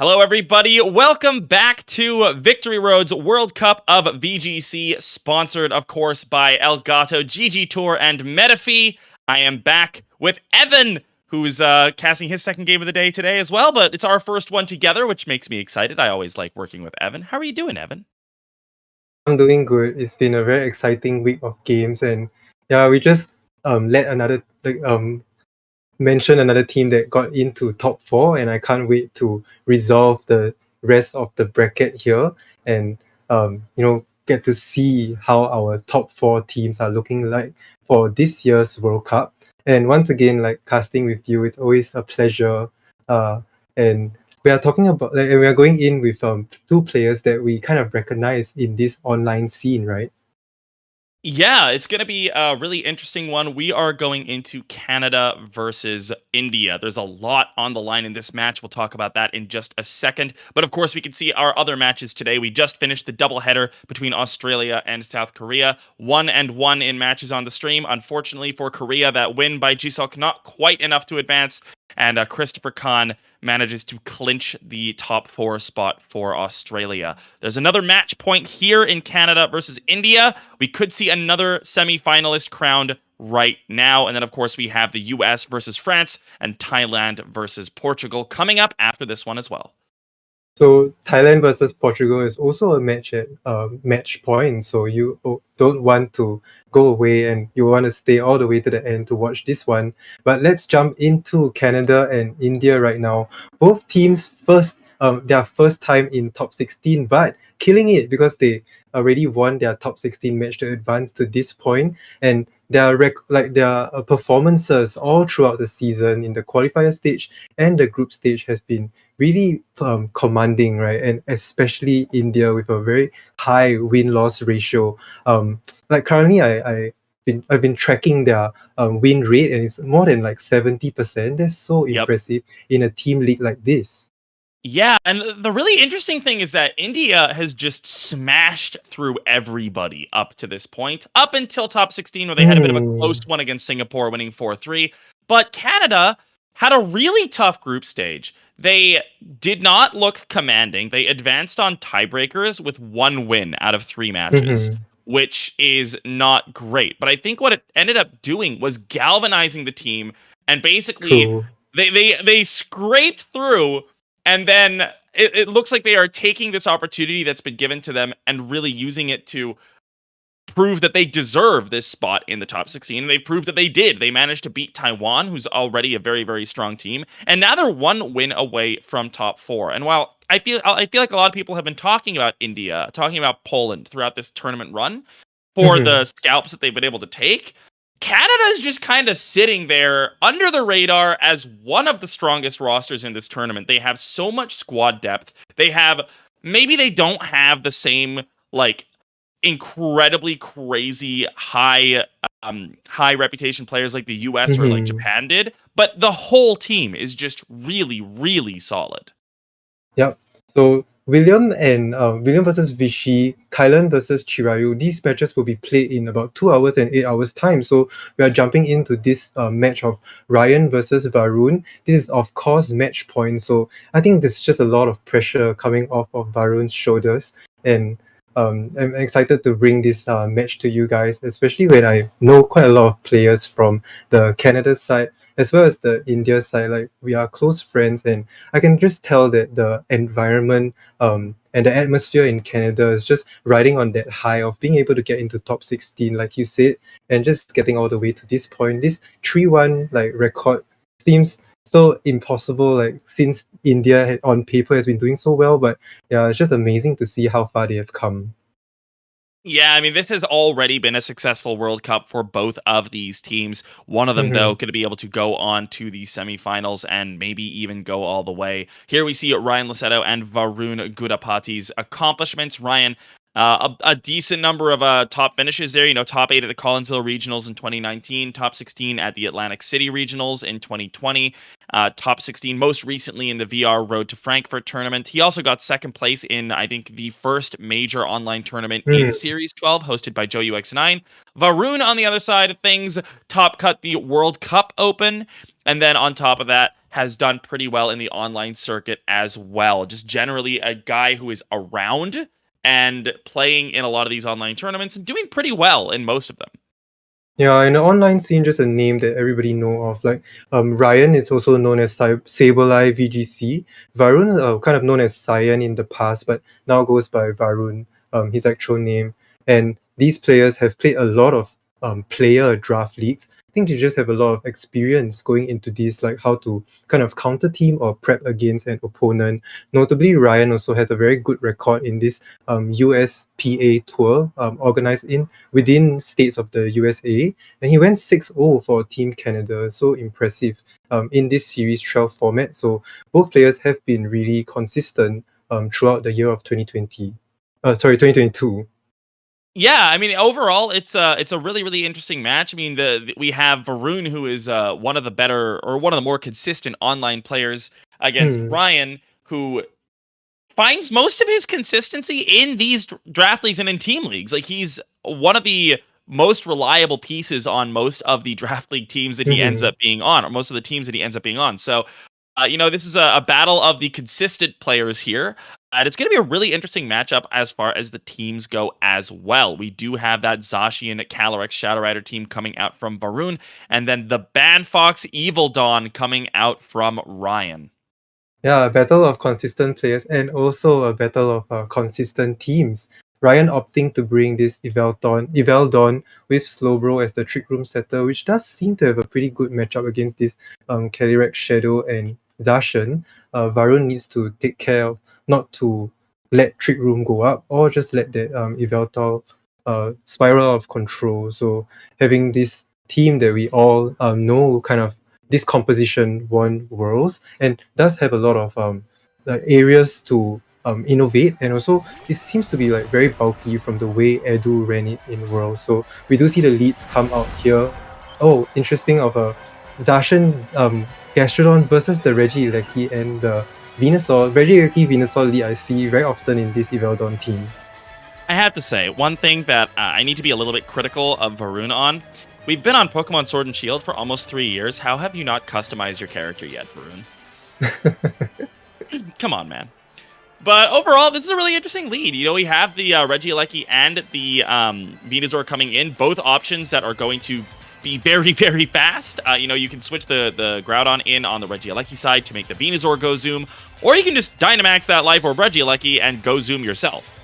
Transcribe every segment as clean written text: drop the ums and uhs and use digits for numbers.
Hello, everybody. Welcome back to Victory Road's World Cup of VGC, sponsored, of course, by Elgato, GG Tour, and Metafi. I am back with Evan, who's casting his second game of the day today as well, but it's our first one together, which makes me excited. I always like working with Evan. How are you doing, Evan? I'm doing good. It's been a very exciting week of games, and yeah, we just mention another team that got into top four, and I can't wait to resolve the rest of the bracket here and get to see how our top four teams are looking like for this year's World Cup. And once again, like casting with you, it's always a pleasure. And we are talking about we are going in with two players that we kind of recognize in this online scene, right? Yeah, it's going to be a really interesting one. We are going into Canada versus India. There's a lot on the line in this match. We'll talk about that in just a second. But of course, we can see our other matches today. We just finished the doubleheader between Australia and South Korea. 1-1 in matches on the stream. Unfortunately for Korea, that win by Jisok not quite enough to advance. And Christopher Khan manages to clinch the top four spot for Australia. There's another match point here in Canada versus India. We could see another semi-finalist crowned right now. And then, of course, we have the US versus France and Thailand versus Portugal coming up after this one as well. So Thailand versus Portugal is also a match at match point. So you don't want to go away and you want to stay all the way to the end to watch this one. But let's jump into Canada and India right now. Both teams their first time in top 16, but killing it because they already won their top 16 match to advance to this point, and their performances all throughout the season in the qualifier stage and the group stage has been really commanding, right? And especially India with a very high win-loss ratio. Currently, I've been tracking their win rate, and it's more than like 70%. That's so impressive in a team league like this. Yeah, and the really interesting thing is that India has just smashed through everybody up to this point, up until top 16, where they had a bit of a close one against Singapore, winning 4-3. But Canada had a really tough group stage. They did not look commanding. They advanced on tiebreakers with one win out of 3 matches, which is not great. But I think what it ended up doing was galvanizing the team, and basically they scraped through. And then it looks like they are taking this opportunity that's been given to them and really using it to prove that they deserve this spot in the top 16. And they proved that they did. They managed to beat Taiwan, who's already a very, very strong team. And now they're one win away from top 4. And while I feel like a lot of people have been talking about India, talking about Poland throughout this tournament run for the scalps that they've been able to take, Canada is just kind of sitting there under the radar as one of the strongest rosters in this tournament. They have so much squad depth. Maybe they don't have the same, like, incredibly crazy high reputation players like the US or like Japan did, but the whole team is just really, really solid. Yep. So William versus Vichy, Kylan versus Chirayu. These matches will be played in about 2 hours and 8 hours time. So we are jumping into this match of Ryan versus Varun. This is of course match point. So I think there's just a lot of pressure coming off of Varun's shoulders, and I'm excited to bring this match to you guys, especially when I know quite a lot of players from the Canada side as well as the India side. Like, we are close friends, and I can just tell that the environment and the atmosphere in Canada is just riding on that high of being able to get into top 16, like you said, and just getting all the way to this point. This 3-1 record seems so impossible, since India on paper has been doing so well, but yeah, it's just amazing to see how far they have come. Yeah, I mean, this has already been a successful World Cup for both of these teams. One of them, though, going to be able to go on to the semifinals and maybe even go all the way. Here we see Ryan Loseto and Varun Gudapati's accomplishments. Ryan, a decent number of top finishes there. Top 8 at the Collinsville Regionals in 2019, top 16 at the Atlantic City Regionals in 2020, top 16 most recently in the VR Road to Frankfurt tournament. He also got second place in, I think, the first major online tournament in Series 12, hosted by Joe UX9. Varun, on the other side of things, top cut the World Cup Open, and then on top of that, has done pretty well in the online circuit as well. Just generally a guy who is around and playing in a lot of these online tournaments and doing pretty well in most of them. Yeah, in the online scene, just a name that everybody know of. Like Ryan is also known as Sableye VGC. Varun, kind of known as Cyan in the past, but now goes by Varun, his actual name. And these players have played a lot of player draft leagues. I think they just have a lot of experience going into these, like how to kind of counter team or prep against an opponent. Notably, Ryan also has a very good record in this USPA tour organized within states of the USA, and he went 6-0 for Team Canada. So impressive in this Series 12 format. So both players have been really consistent throughout the year of 2022. Yeah, I mean, overall, it's a really really interesting match. I mean, we have Varun, who is one of the better or one of the more consistent online players against Hmm. Ryan, who finds most of his consistency in these draft leagues and in team leagues. Like he's one of the most reliable pieces on most of the draft league teams that he ends Mhm. up being on, or most of the teams that he ends up being on. So this is a battle of the consistent players here. And it's going to be a really interesting matchup as far as the teams go as well. We do have that Zacian Calyrex Shadow Rider team coming out from Varun, and then the Banfox Evil Dawn coming out from Ryan. Yeah, a battle of consistent players and also a battle of consistent teams. Ryan opting to bring this Eveldon with Slowbro as the Trick Room setter, which does seem to have a pretty good matchup against this Calyrex Shadow and Zacian. Varun needs to take care of not to let Trick Room go up or just let that Eveltal spiral of control. So having this team that we all know kind of this composition won Worlds and does have a lot of like areas to innovate, and also it seems to be like very bulky from the way Edu ran it in Worlds. So we do see the leads come out here. Oh, interesting of a Zacian Gastrodon versus the Regieleki and the Venusaur. Regieleki Venusaur lead I see very often in this Eveldon team. I have to say, one thing that I need to be a little bit critical of Varun on. We've been on Pokemon Sword and Shield for almost 3 years. How have you not customized your character yet, Varun? Come on, man. But overall, this is a really interesting lead. You know, we have the Regieleki and the Venusaur coming in, both options that are going to be very, very fast. You can switch the Groudon in on the Regieleki side to make the Venusaur go zoom, or you can just Dynamax that Life Orb Regieleki and go zoom yourself.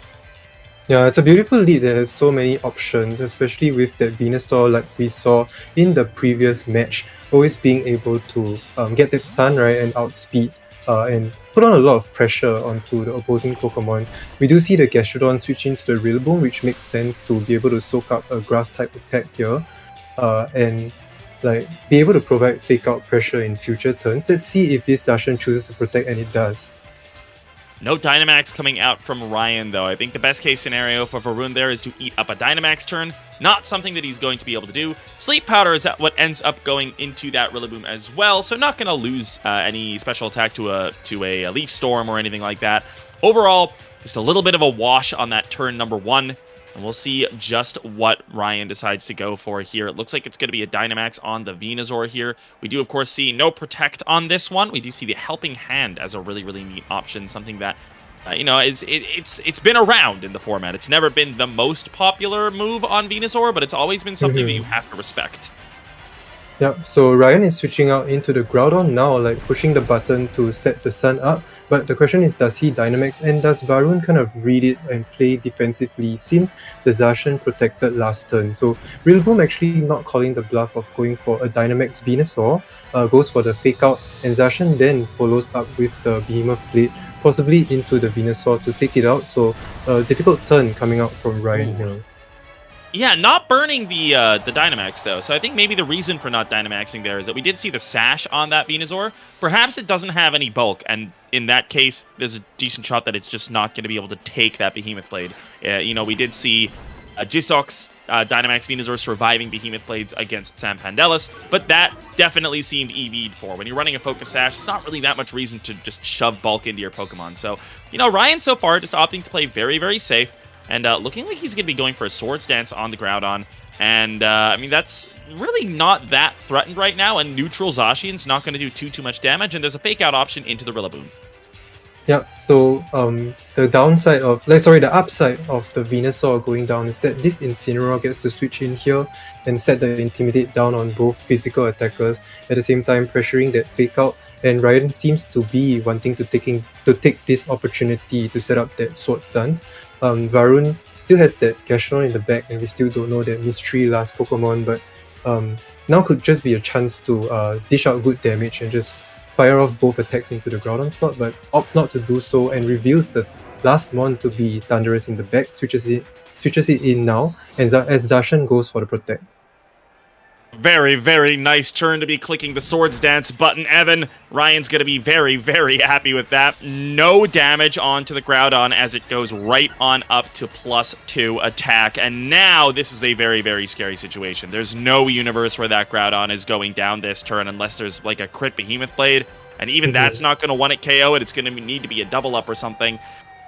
Yeah, it's a beautiful lead that has so many options, especially with that Venusaur like we saw in the previous match, always being able to get that stun right and outspeed and put on a lot of pressure onto the opposing Pokemon. We do see the Gastrodon switching to the Rillaboom, which makes sense to be able to soak up a grass type attack here and like be able to provide fake out pressure in future turns. Let's see if this Zacian chooses to protect, and it does. No Dynamax coming out from Ryan, though. I think the best case scenario for Varun there is to eat up a Dynamax turn. Not something that he's going to be able to do. Sleep Powder is what ends up going into that Rillaboom as well, so not going to lose any special attack to a Leaf Storm or anything like that. Overall, just a little bit of a wash on that turn number 1. And we'll see just what Ryan decides to go for here. It looks like it's going to be a Dynamax on the Venusaur here. We do, of course, see no Protect on this one. We do see the Helping Hand as a really, really neat option. Something that, it's been around in the format. It's never been the most popular move on Venusaur, but it's always been something that you have to respect. Yep, so Ryan is switching out into the Groudon now, like pushing the button to set the sun up. But the question is, does he Dynamax, and does Varun kind of read it and play defensively since the Zacian protected last turn? So Rillaboom actually not calling the bluff of going for a Dynamax Venusaur, goes for the fake out, and Zacian then follows up with the Behemoth Blade, possibly into the Venusaur to take it out. So a difficult turn coming out from Ryan here. Yeah, not burning the Dynamax, though. So I think maybe the reason for not Dynamaxing there is that we did see the Sash on that Venusaur. Perhaps it doesn't have any bulk, and in that case, there's a decent shot that it's just not going to be able to take that Behemoth Blade. We did see Jisox Dynamax Venusaur surviving Behemoth Blades against Sam Pandelis, but that definitely seemed EV'd for. When you're running a Focus Sash, it's not really that much reason to just shove bulk into your Pokemon. So, Ryan so far just opting to play very, very safe. And looking like he's going to be going for a Swords Dance on the Groudon. And, that's really not that threatened right now, and neutral Zacian's not going to do too much damage, and there's a fake out option into the Rillaboom. Yeah, so the downside of, the upside of the Venusaur going down is that this Incineroar gets to switch in here and set the Intimidate down on both physical attackers, at the same time pressuring that fake out, and Ryan seems to be wanting to take this opportunity to set up that sword stance. Varun still has that Gastrodon in the back, and we still don't know that Mystery last Pokemon, but now could just be a chance to dish out good damage and just fire off both attacks into the Groudon slot, but opts not to do so and reveals the last mon to be Thundurus in the back, switches it in now, and as Zacian goes for the Protect. Very, very nice turn to be clicking the Swords Dance button, Evan. Ryan's going to be very, very happy with that. No damage onto the Groudon as it goes right on up to +2 attack. And now this is a very, very scary situation. There's no universe where that Groudon is going down this turn unless there's like a crit Behemoth Blade. And even that's not going to one-hit KO it. It's going to need to be a double up or something.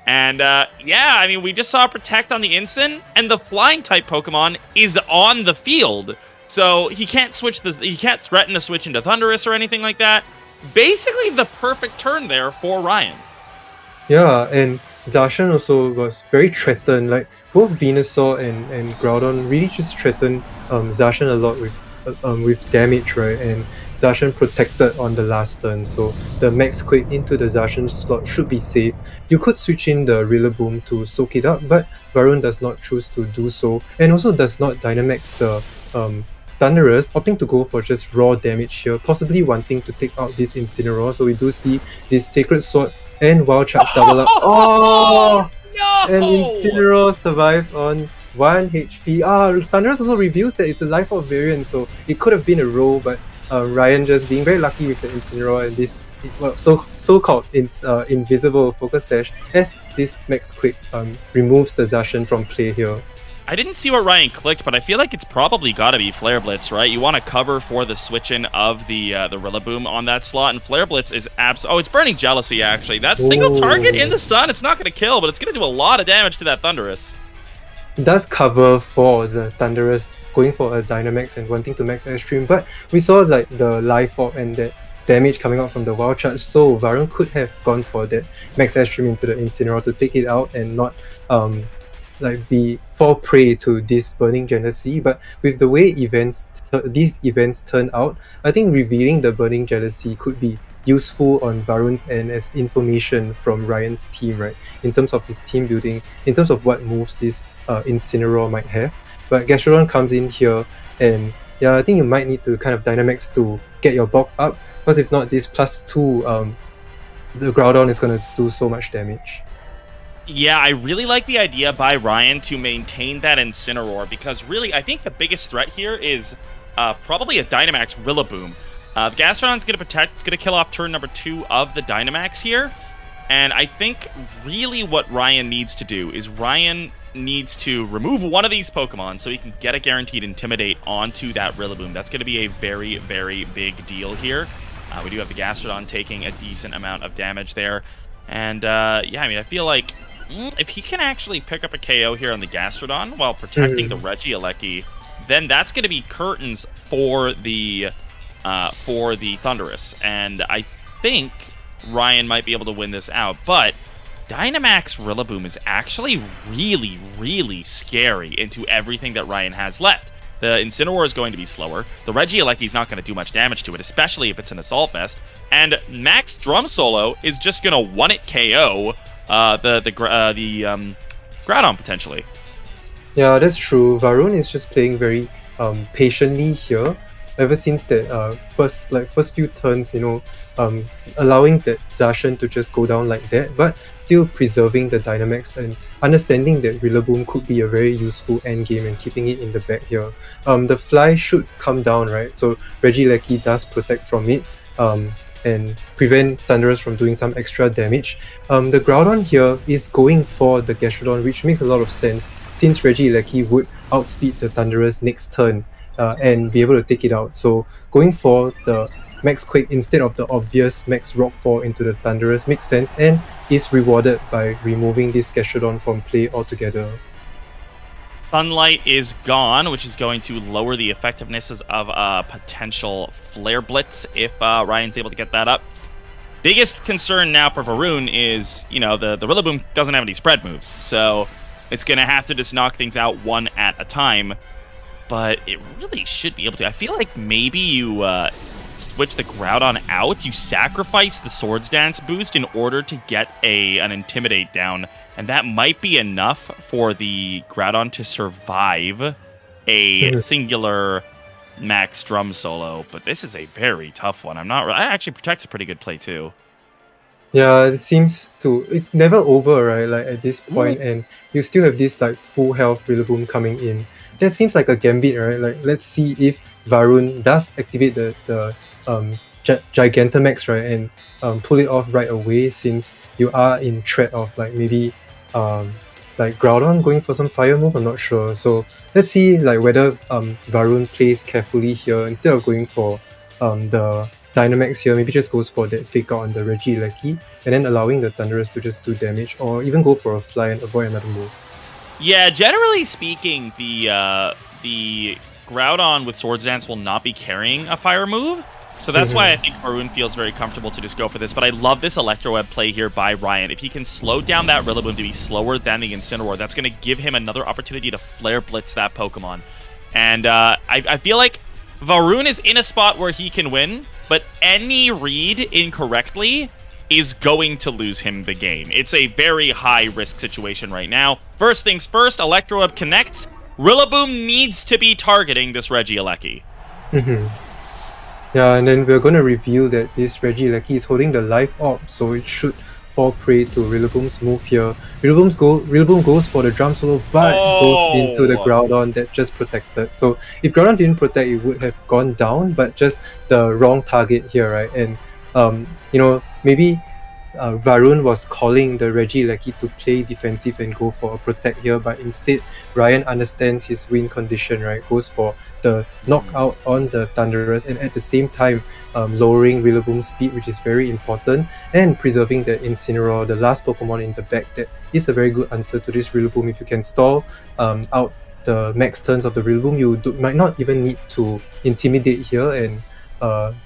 And yeah, I mean, we just saw Protect on the Incin, and the Flying type Pokemon is on the field. So he can't threaten to switch into Thundurus or anything like that. Basically the perfect turn there for Ryan. Yeah, and Zacian also was very threatened. Like both Venusaur and Groudon really just threatened Zacian a lot with damage, right? And Zacian protected on the last turn, so the Max Quake into the Zacian slot should be safe. You could switch in the Rillaboom to soak it up, but Varun does not choose to do so, and also does not Dynamax the Thundurus, opting to go for just raw damage here, possibly wanting to take out this Incineroar. So we do see this Sacred Sword and Wild Charge double up. Oh! No! And Incineroar survives on 1 HP. Thundurus also reveals that it's the Life Orb variant, so it could have been a roll, but Ryan just being very lucky with the Incineroar and this so-called invisible Focus Sash, as this Max Quick removes the Zacian from play here. I didn't see what Ryan clicked, but I feel like it's probably got to be Flare Blitz, right? You want to cover for the switch-in of the Rillaboom on that slot, and Flare Blitz is oh, it's Burning Jealousy, actually. That single target in the sun, it's not going to kill, but it's going to do a lot of damage to that Thundurus. It does cover for the Thundurus going for a Dynamax and wanting to max Airstream, but we saw like the Life Orb and that damage coming out from the Wild Charge, so Varun could have gone for that max Airstream into the Incineroar to take it out and not fall prey to this Burning Jealousy. But with the way these events turn out, I think revealing the Burning Jealousy could be useful on Varun's end as information from Ryan's team, right? In terms of his team building, in terms of what moves this Incineroar might have. But Gastrodon comes in here, and yeah, I think you might need to kind of Dynamax to get your bulk up, because if not, this +2, the Groudon is going to do so much damage. Yeah, I really like the idea by Ryan to maintain that Incineroar, because really, I think the biggest threat here is probably a Dynamax Rillaboom. The Gastrodon's going to protect, it's going to kill off turn number 2 of the Dynamax here, and I think really what Ryan needs to do is Ryan needs to remove one of these Pokemon so he can get a guaranteed Intimidate onto that Rillaboom. That's going to be a very, very big deal here. We do have the Gastrodon taking a decent amount of damage there, and yeah, I mean, I feel like if he can actually pick up a KO here on the Gastrodon while protecting the Regieleki, then that's going to be curtains for the Thundurus, and I think Ryan might be able to win this out. But Dynamax Rillaboom is actually really, really scary into everything that Ryan has left. The Incineroar is going to be slower. The Regieleki is not going to do much damage to it, especially if it's an Assault Vest. And Max Drum Solo is just going to one-hit KO the Groudon potentially. Yeah, that's true. Varun is just playing very patiently here. Ever since that first few turns, allowing that Zacian to just go down like that, but still preserving the Dynamax and understanding that Rillaboom could be a very useful endgame and keeping it in the back here. The Fly should come down, right? So Regieleki does protect from it. And prevent Thundurus from doing some extra damage. The Groudon here is going for the Gastrodon, which makes a lot of sense since Regieleki would outspeed the Thundurus next turn and be able to take it out. So going for the Max Quake instead of the obvious Max Rockfall into the Thundurus makes sense and is rewarded by removing this Gastrodon from play altogether. Sunlight is gone, which is going to lower the effectiveness of a potential Flare Blitz if Ryan's able to get that up. Biggest concern now for Varun is, the Rillaboom doesn't have any spread moves, so it's going to have to just knock things out one at a time, but it really should be able to. I feel like maybe you switch the Groudon out, you sacrifice the Swords Dance boost in order to get an Intimidate down, and that might be enough for the Groudon to survive a singular max drum solo, but this is a very tough one. Actually, Protect's a pretty good play too. Yeah, it seems to. It's never over, right? Like at this point, and you still have this like full health Rillaboom coming in. That seems like a gambit, right? Like let's see if Varun does activate the Gigantamax, right, and pull it off right away, since you are in threat of like maybe like Groudon going for some fire move. I'm not sure. So let's see like whether Varun plays carefully here instead of going for the Dynamax here. Maybe just goes for that fake out on the Regieleki and then allowing the Thunderous to just do damage, or even go for a fly and avoid another move. Yeah, generally speaking, the Groudon with Swords Dance will not be carrying a fire move. So that's why I think Varun feels very comfortable to just go for this. But I love this Electro Web play here by Ryan. If he can slow down that Rillaboom to be slower than the Incineroar, that's going to give him another opportunity to Flare Blitz that Pokemon. And I feel like Varun is in a spot where he can win, but any read incorrectly is going to lose him the game. It's a very high-risk situation right now. First things first, Electro Web connects. Rillaboom needs to be targeting this Regieleki. Yeah, and then we're going to reveal that this Regieleki is holding the Life Orb, so it should fall prey to Rillaboom's move here. Rillaboom goes for the drum solo, but goes into the Groudon that just protected. So if Groudon didn't protect, it would have gone down, but just the wrong target here, right? And maybe Varun was calling the Regieleki to play defensive and go for a protect here, but instead Ryan understands his win condition, right? Goes for the knockout on the Thunderous, and at the same time lowering Rillaboom's speed, which is very important, and preserving the Incineroar, the last Pokemon in the back. That is a very good answer to this Rillaboom. If you can stall out the max turns of the Rillaboom, you might not even need to Intimidate here, and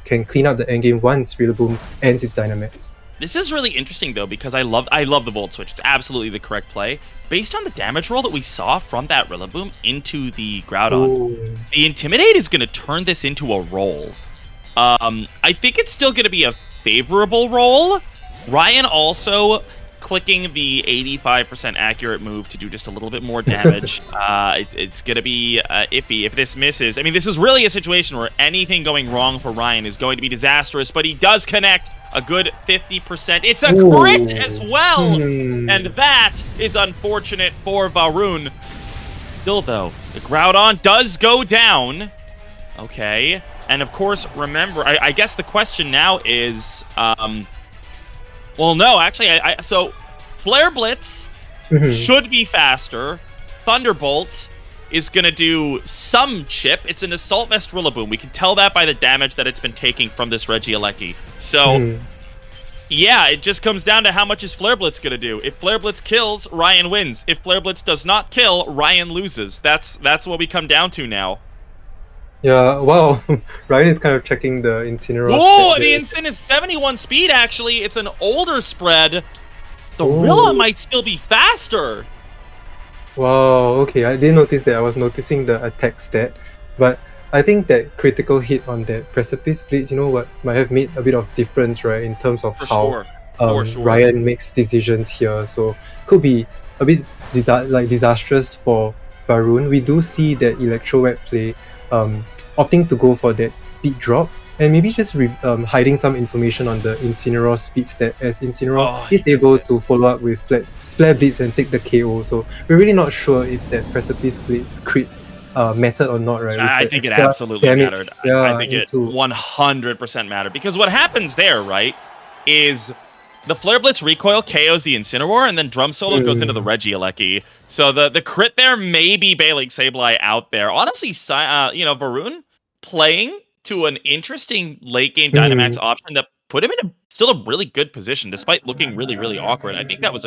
can clean up the endgame once Rillaboom ends its Dynamax. This is really interesting, though, because I love the Volt Switch. It's absolutely the correct play. Based on the damage roll that we saw from that Rillaboom into the Groudon, the Intimidate is going to turn this into a roll. I think it's still going to be a favorable roll. Ryan also clicking the 85% accurate move to do just a little bit more damage. It's going to be iffy if this misses. I mean, this is really a situation where anything going wrong for Ryan is going to be disastrous, but he does connect a good 50%. It's a crit as well! And that is unfortunate for Varun. Still, though, the Groudon does go down. Okay. And, of course, remember, I guess the question now is... well, no, actually, so Flare Blitz should be faster. Thunderbolt is going to do some chip. It's an Assault Vest Rillaboom. We can tell that by the damage that it's been taking from this Regieleki. So, yeah, it just comes down to how much is Flare Blitz going to do. If Flare Blitz kills, Ryan wins. If Flare Blitz does not kill, Ryan loses. That's what we come down to now. Yeah, wow. Ryan is kind of checking the Incineroar. Oh, the Incin is 71 speed, actually. It's an older spread. The Rilla might still be faster. Wow, okay. I didn't notice that. I was noticing the attack stat. But I think that critical hit on that Precipice Blitz, you know what, might have made a bit of difference, right, in terms of how Ryan makes decisions here. So could be a bit disastrous for Varun. We do see that Electro Web play opting to go for that speed drop, and maybe just hiding some information on the Incineroar speed stat, as Incineroar is able to follow up with Flare Blitz and take the KO. So we're really not sure if that Precipice Blitz crit mattered or not, right? I think it absolutely mattered. I think it 100% mattered, because what happens there, right, is the Flare Blitz recoil KOs the Incineroar, and then Drum Solo goes into the Regieleki. So the crit there may be bailing Sableye out there. Honestly, Varun playing to an interesting late game Dynamax option that put him in still a really good position, despite looking really, really awkward. I think that was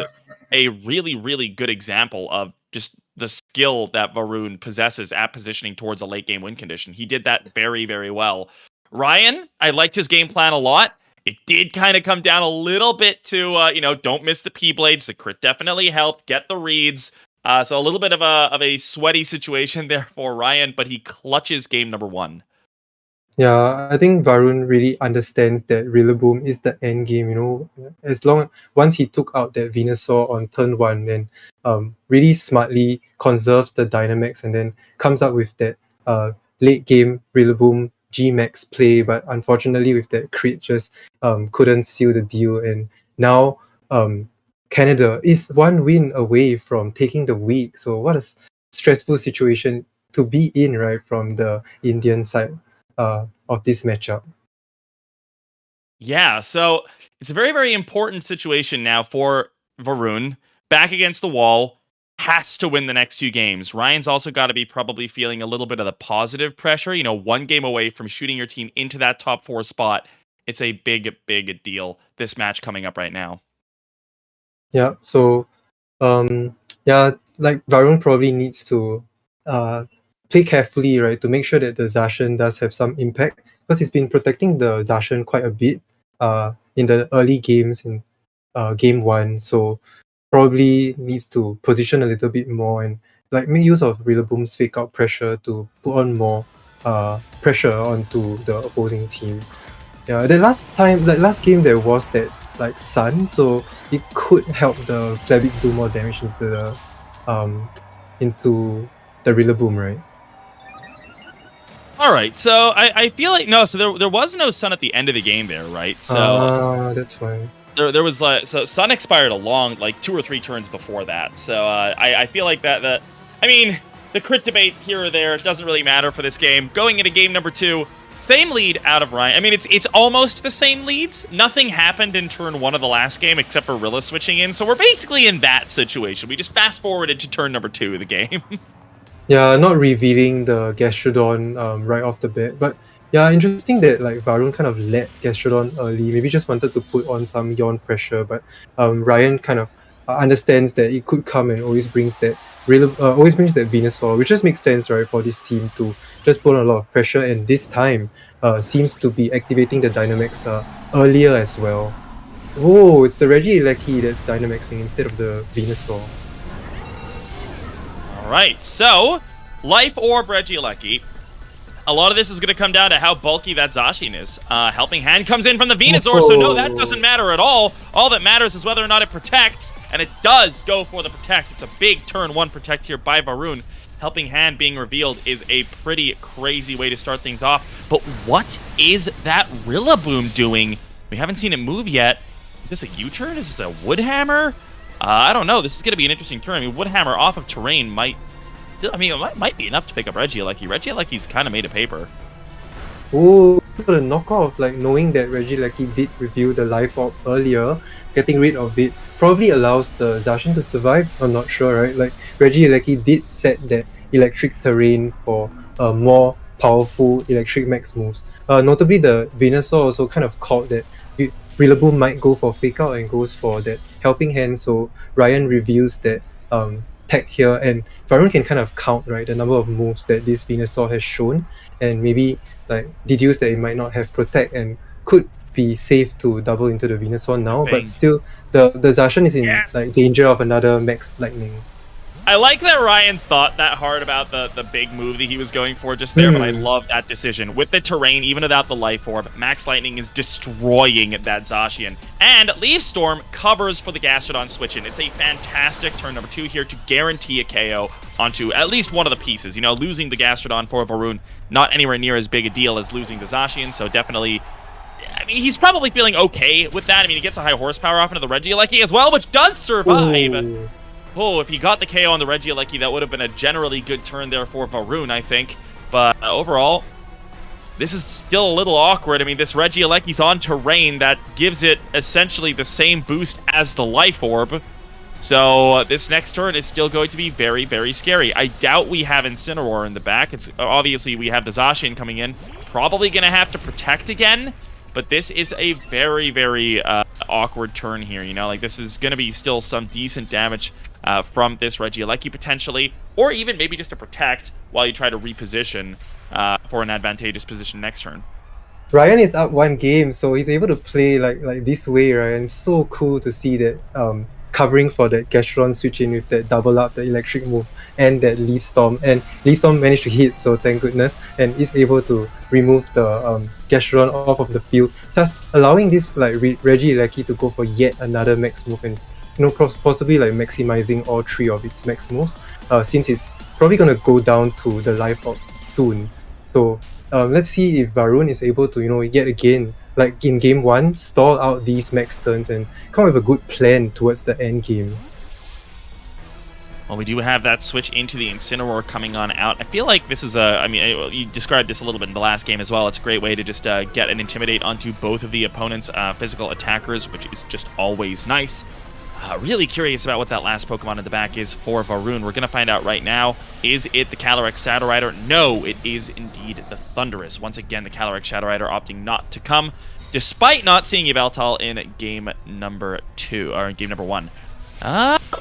a really, really good example of just the skill that Varun possesses at positioning towards a late game win condition. He did that very, very well. Ryan, I liked his game plan a lot. It did kind of come down a little bit to, don't miss the P-Blades. The crit definitely helped. Get the reads. So a little bit of a sweaty situation there for Ryan, but he clutches game number 1. Yeah, I think Varun really understands that Rillaboom is the end game, once he took out that Venusaur on turn 1 and really smartly conserved the Dynamax and then comes up with that late game Rillaboom G-Max play, but unfortunately with that crit just couldn't seal the deal. And now Canada is 1 win away from taking the week. So what a stressful situation to be in, right, from the Indian side of this matchup. Yeah, so it's a very, very important situation now for Varun. Back against the wall, has to win the next 2 games. Ryan's also got to be probably feeling a little bit of the positive pressure. 1 game away from shooting your team into that top 4 spot. It's a big, big deal, this match coming up right now. Yeah, so like Varun probably needs to play carefully, right, to make sure that the Zacian does have some impact, because he's been protecting the Zacian quite a bit in the early games in game 1. So probably needs to position a little bit more and like make use of Rillaboom's fake out pressure to put on more pressure onto the opposing team. Yeah, the last game there was that like Sun, so it could help the Flabits do more damage into the Rillaboom, right? All right, so I feel like so there was no Sun at the end of the game there, right? So that's why. There was so Sun expired along like 2 or 3 turns before that. So I feel like that I mean, the crit debate here or there doesn't really matter for this game. Going into game number 2, same lead out of Ryan. I mean, it's almost the same leads. Nothing happened in turn 1 of the last game except for Rilla switching in. So we're basically in that situation. We just fast forwarded to turn number 2 of the game. Yeah, not revealing the Gastrodon right off the bat. But yeah, interesting that like Varun kind of led Gastrodon early. Maybe just wanted to put on some yawn pressure, but Ryan kind of understands that it could come and always brings that Venusaur, which just makes sense, right, for this team to just put on a lot of pressure, and this time seems to be activating the Dynamax earlier as well. Oh, it's the Regieleki that's Dynamaxing instead of the Venusaur. Alright, so Life Orb Regieleki. A lot of this is going to come down to how bulky that Zacian is. Helping Hand comes in from the Venusaur, so no, that doesn't matter at all. All that matters is whether or not it protects, and it does go for the protect. It's a big turn 1 protect here by Varun. Helping Hand being revealed is a pretty crazy way to start things off. But what is that Rillaboom doing? We haven't seen it move yet. Is this a U-turn? Is this a Woodhammer? I don't know. This is going to be an interesting turn. I mean, Woodhammer off of terrain might be enough to pick up Regieleki. Regieleki's kind of made a paper. Ooh, for the knockoff, like knowing that Regieleki did reveal the Life Orb earlier, getting rid of it probably allows the Zacian to survive. I'm not sure, right? Like Regieleki did set that electric terrain for more powerful electric max moves. Notably, the Venusaur also kind of called that Rillaboom might go for Fake Out and goes for that Helping Hand, so Ryan reveals that tech here, and Varun can kind of count, right, the number of moves that this Venusaur has shown, and maybe like deduce that it might not have Protect and could be safe to double into the Venusaur now, but still the Zacian is in like danger of another Max Lightning. I like that Ryan thought that hard about the big move that he was going for just there, but I love that decision. With the terrain, even without the Life Orb, Max Lightning is destroying that Zacian. And Leaf Storm covers for the Gastrodon switch-in. It's a fantastic turn number 2 here to guarantee a KO onto at least one of the pieces. Losing the Gastrodon for Varun, not anywhere near as big a deal as losing the Zacian, so definitely... I mean, he's probably feeling okay with that. I mean, he gets a high horsepower off into the Regieleki as well, which does survive. Ooh. Oh, if he got the KO on the Regieleki, that would have been a generally good turn there for Varun, I think. But overall, this is still a little awkward. I mean, this Regieleki's on terrain that gives it essentially the same boost as the Life Orb. So this next turn is still going to be very, very scary. I doubt we have Incineroar in the back. It's obviously we have the Zacian coming in. Probably going to have to protect again. But this is a very, very awkward turn here, like this is going to be still some decent damage from this Regieleki potentially, or even maybe just to protect while you try to reposition for an advantageous position next turn. Ryan is up one game, so he's able to play like this way, right? And it's so cool to see that covering for that Gastron switch in with that double up, the electric move, and that Leaf Storm. And Leaf Storm managed to hit, so thank goodness, and is able to remove the Gastron off of the field, thus allowing this like Regieleki to go for yet another max move, and possibly like maximizing all three of its max moves, since it's probably gonna go down to the life of soon. So let's see if Varun is able to, yet again, like in game 1, stall out these max turns and come up with a good plan towards the end game. Well, we do have that switch into the Incineroar coming on out. I feel like this is I mean, you described this a little bit in the last game as well. It's a great way to just get an Intimidate onto both of the opponent's physical attackers, which is just always nice. Really curious about what that last Pokemon in the back is for Varun. We're going to find out right now. Is it the Calyrex Shadow Rider? No, it is indeed the Thundurus. Once again, the Calyrex Shadow Rider opting not to come, despite not seeing Yveltal in game number 2, or in game number 1.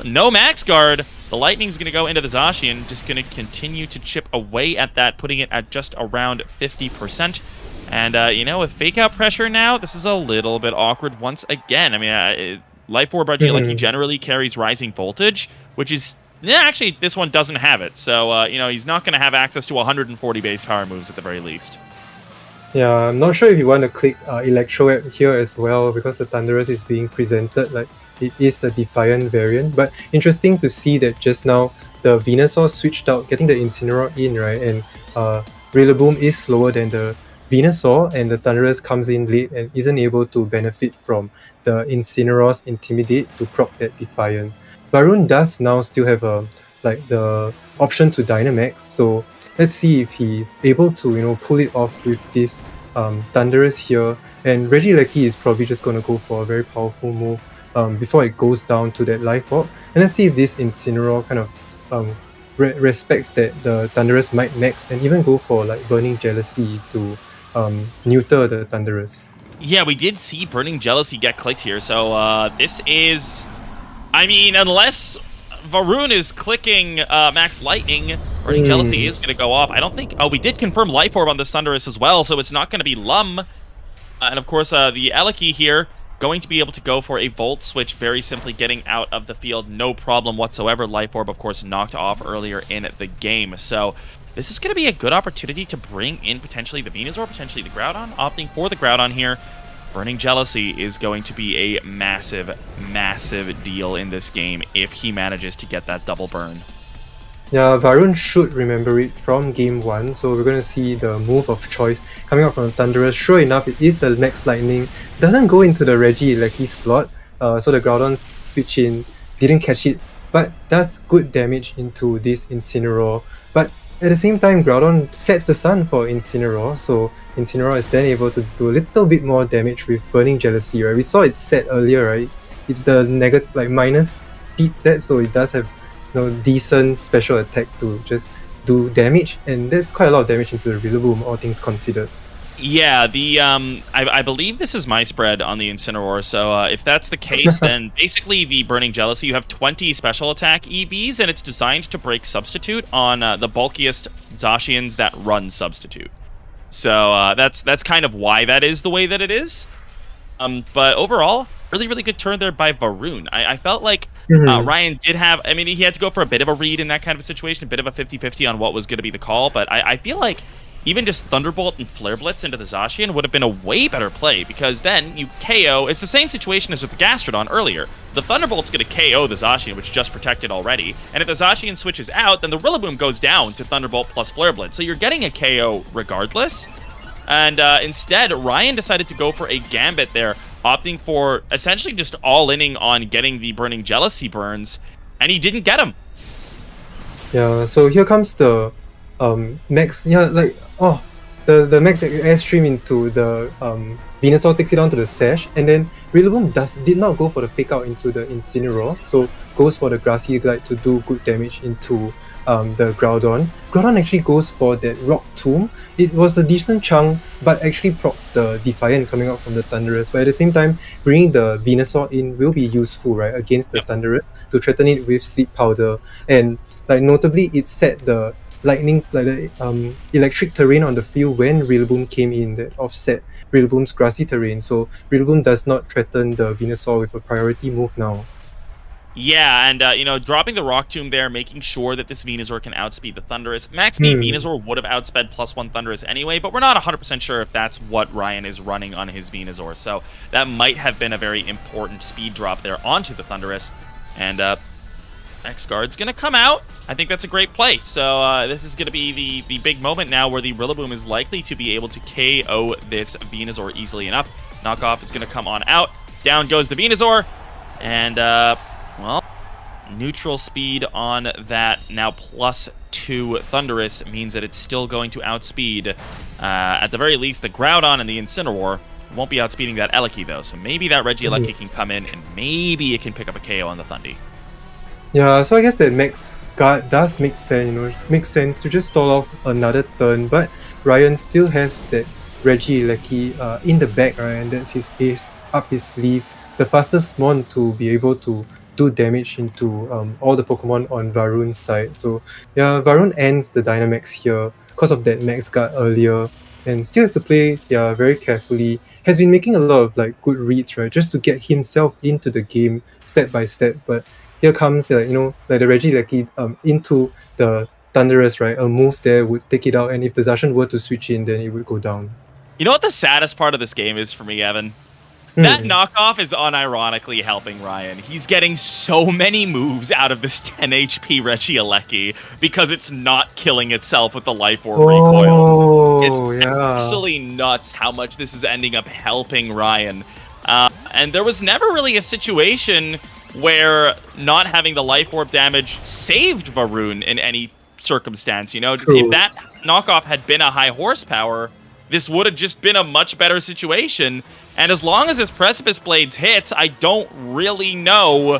No Max Guard. The Lightning's going to go into the Zacian, just going to continue to chip away at that, putting it at just around 50%. And, with Fake Out pressure now, this is a little bit awkward once again. I mean, Life Orb Regieleki generally carries Rising Voltage, which is... Yeah, actually, this one doesn't have it. So, he's not going to have access to 140 base power moves at the very least. Yeah, I'm not sure if you want to click Electro here as well, because the Thundurus is being presented like it is the Defiant variant. But interesting to see that just now the Venusaur switched out, getting the Incineroar in, right? And Rillaboom is slower than the Venusaur, and the Thundurus comes in late and isn't able to benefit from the Incineroar's Intimidate to proc that Defiant. Varun does now still have the option to Dynamax, so let's see if he's able to pull it off with this Thundurus here. And Regieleki is probably just going to go for a very powerful move before it goes down to that Life Orb. And let's see if this Incineroar kind of respects that the Thundurus might max and even go for like Burning Jealousy to neuter the Thundurus. Yeah, we did see Burning Jealousy get clicked here, so this is... I mean, unless Varun is clicking Max Lightning, Burning Jealousy is going to go off. I don't think... Oh, we did confirm Life Orb on this Thundurus as well, so it's not going to be Lum. And of course, the Eleki here going to be able to go for a Volt Switch, very simply getting out of the field, no problem whatsoever. Life Orb, of course, knocked off earlier in the game, so... This is going to be a good opportunity to bring in potentially the Venusaur, potentially the Groudon. Opting for the Groudon here. Burning Jealousy is going to be a massive, massive deal in this game if he manages to get that double burn. Yeah, Varun should remember it from game 1, so we're going to see the move of choice coming out from Thundurus. Sure enough, it is the Max Lightning. Doesn't go into the Regieleki slot, so the Groudon switch in, didn't catch it, but does good damage into this Incineroar. But at the same time, Groudon sets the sun for Incineroar, so Incineroar is then able to do a little bit more damage with Burning Jealousy, right? We saw it set earlier, right? It's the minus speed set, so it does have decent special attack to just do damage, and there's quite a lot of damage into the Rillaboom, all things considered. Yeah, the I believe this is my spread on the Incineroar, so if that's the case, then basically the Burning Jealousy, you have 20 special attack EVs, and it's designed to break Substitute on the bulkiest Zacians that run Substitute. So that's kind of why that is the way that it is. But overall, really, really good turn there by Varun. I felt like Ryan did have... I mean, he had to go for a bit of a read in that kind of a situation, a bit of a 50-50 on what was going to be the call, but I feel like even just Thunderbolt and Flare Blitz into the Zacian would have been a way better play, because then you KO... It's the same situation as with the Gastrodon earlier. The Thunderbolt's going to KO the Zacian, which just protected already, and if the Zacian switches out, then the Rillaboom goes down to Thunderbolt plus Flare Blitz, so you're getting a KO regardless. And instead, Ryan decided to go for a Gambit there, opting for essentially just all-inning on getting the Burning Jealousy burns, and he didn't get him. Yeah, so here comes the max, the max airstream into the Venusaur takes it down to the Sash, and then Rillaboom did not go for the fake out into the Incineroar, so goes for the Grassy Glide to do good damage into the Groudon. Groudon actually goes for that Rock Tomb. It was a decent chunk, but actually procs the Defiant coming out from the Thundurus. But at the same time, bringing the Venusaur in will be useful, right, against the Thundurus to threaten it with Sleep Powder. And like notably, it set the lightning, like the electric terrain on the field when Rillaboom came in, that offset Rillaboom's grassy terrain. So Rillaboom does not threaten the Venusaur with a priority move now. Yeah, and dropping the Rock Tomb there, making sure that this Venusaur can outspeed the Thundurus. Max speed Venusaur would have outsped +1 Thundurus anyway, but we're not 100% sure if that's what Ryan is running on his Venusaur. So that might have been a very important speed drop there onto the Thundurus. And X-Guard's going to come out. I think that's a great play. So this is going to be the big moment now where the Rillaboom is likely to be able to KO this Venusaur easily enough. Knockoff is going to come on out. Down goes the Venusaur. And well, neutral speed on that now +2 Thundurus means that it's still going to outspeed, at the very least, the Groudon and the Incineroar. Won't be outspeeding that Eleki, though, so maybe that Regieleki can come in, and maybe it can pick up a KO on the Thundy. Yeah, so I guess that Max Guard does make sense, makes sense to just stall off another turn, but Ryan still has that Regieleki in the back, right, and that's his ace up his sleeve. The fastest mon to be able to do damage into all the Pokemon on Varun's side. So yeah, Varun ends the Dynamax here because of that Max Guard earlier, and still has to play very carefully. Has been making a lot of like good reads, right, just to get himself into the game step by step. But here comes like the Regieleki into the Thundurus, right? A move there would take it out, and if the Zacian were to switch in, then it would go down. You know what the saddest part of this game is for me, Evan? That knockoff is unironically helping Ryan. He's getting so many moves out of this 10 HP Regieleki because it's not killing itself with the Life Orb recoil. It's actually nuts how much this is ending up helping Ryan. And there was never really a situation where not having the Life Orb damage saved Varun in any circumstance. True. If that knockoff had been a high horsepower, this would have just been a much better situation. And as long as his Precipice Blades hits, I don't really know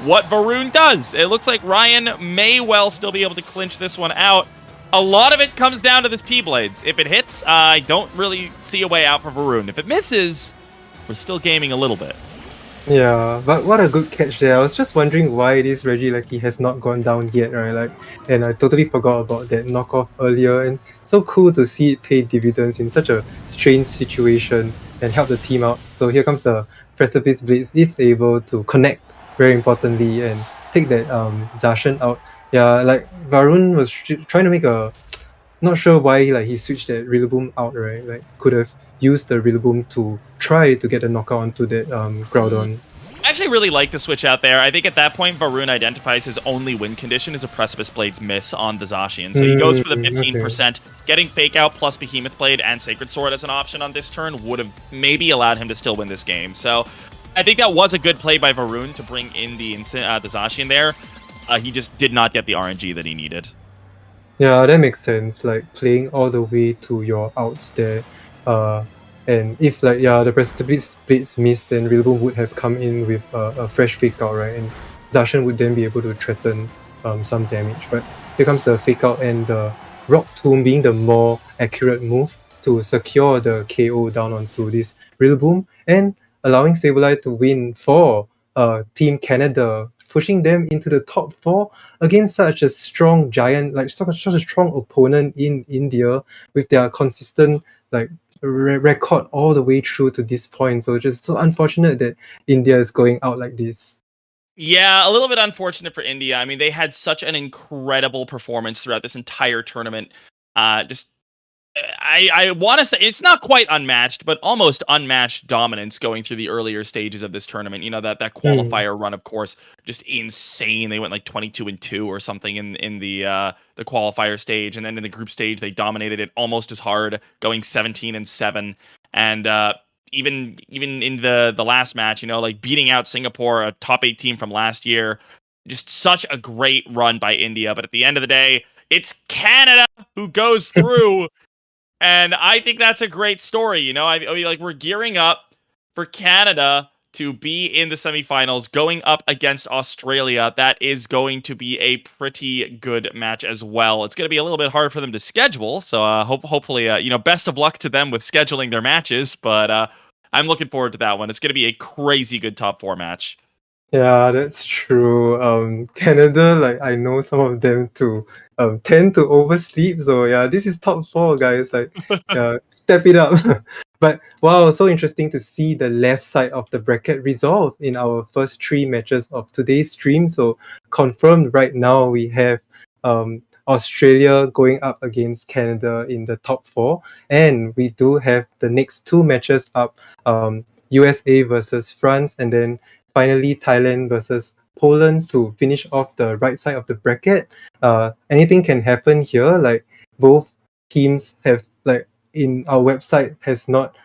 what Varun does. It looks like Ryan may well still be able to clinch this one out. A lot of it comes down to this P-Blades. If it hits, I don't really see a way out for Varun. If it misses, we're still gaming a little bit. Yeah, but what a good catch there. I was just wondering why this Regieleki has not gone down yet, right? And I totally forgot about that knockoff earlier, and so cool to see it pay dividends in such a strange situation and help the team out. So here comes the Precipice Blades. It's able to connect very importantly and take that Zacian out. Yeah, like Varun was trying to make a... Not sure why he switched that Rillaboom out, right? Like could have used the Rillaboom to try to get a knockout onto that Groudon. I actually really like the switch out there. I think at that point, Varun identifies his only win condition as a Precipice Blades miss on the Zacian. So he goes for the 15%. Getting Fake Out plus Behemoth Blade and Sacred Sword as an option on this turn would have maybe allowed him to still win this game. So I think that was a good play by Varun to bring in the Zacian there. He just did not get the RNG that he needed. Yeah, that makes sense. Like playing all the way to your outs there. And if the Precipice Blades missed, then Rillaboom would have come in with a fresh fake out, right? And Zacian would then be able to threaten some damage. But here comes the fake out and the Rock Tomb being the more accurate move to secure the KO down onto this Rillaboom and allowing Sableye to win for Team Canada, pushing them into the top 4 against such a strong giant, such a strong opponent in India with their consistent record all the way through to this point. So just so unfortunate that India is going out like this. Yeah, a little bit unfortunate for India. I mean, they had such an incredible performance throughout this entire tournament. I want to say it's not quite unmatched, but almost unmatched dominance going through the earlier stages of this tournament. That qualifier run, of course, just insane. They went like 22-2 or something in the qualifier stage, and then in the group stage they dominated it almost as hard, going 17-7. And even in the last match, beating out Singapore, a top 8 team from last year. Just such a great run by India. But at the end of the day, it's Canada who goes through. And I think that's a great story. You know, I mean, like we're gearing up for Canada to be in the semifinals, going up against Australia. That is going to be a pretty good match as well. It's going to be a little bit hard for them to schedule, so hopefully, you know, best of luck to them with scheduling their matches. But I'm looking forward to that one. It's going to be a crazy good top four match. Yeah, that's true. Canada, like I know some of them to tend to oversleep. So yeah, this is top four, guys. Like, yeah, step it up. But wow, so interesting to see the left side of the bracket resolve in our first three matches of today's stream. So confirmed right now, we have Australia going up against Canada in the top four, and we do have the next two matches up. USA versus France, and then finally Thailand versus Poland to finish off the right side of the bracket. Anything can happen here. Like both teams have like in our website has not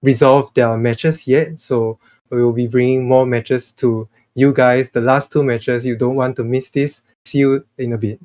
resolved their matches yet. So we will be bringing more matches to you guys. The last two matches, you don't want to miss this. See you in a bit.